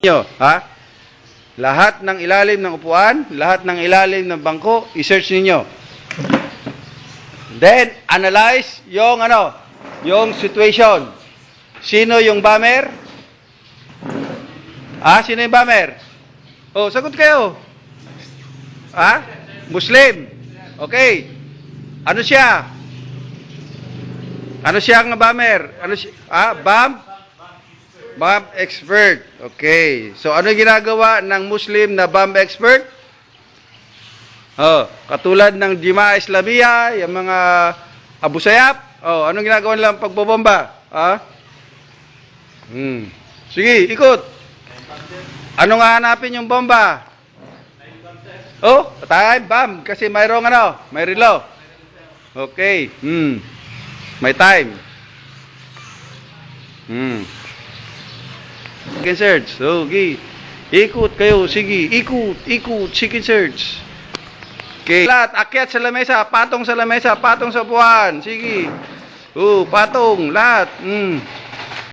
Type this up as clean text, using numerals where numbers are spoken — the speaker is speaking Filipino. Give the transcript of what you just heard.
nyo, ha? Lahat ng ilalim ng upuan, lahat ng ilalim ng bangko, i-search niyo. Then, analyze yung yung situation. Sino yung bomber? Sino yung bomber? Oh, sagot kayo. Muslim. Okay. Ano siya? Ano siya ang bomber? Ano siya? Bomb expert. Okay. So, ano ginagawa ng Muslim na bomb expert? Katulad ng Jemaah Islamiyah, yung mga Abu Sayyaf. Anong ginagawa nilang pagbobomba? Sige, ikot. Anong hahanapin yung bomba? Time bomb. Kasi mayroong may relo. Okay. May time. Chicken search. Okay. Ikot kayo. Sige. Ikot. Chicken search. Okay. Lahat. Akyat sa lamesa. Patong sa lamesa. Patong sa buwan. Sige. Patong. Lahat.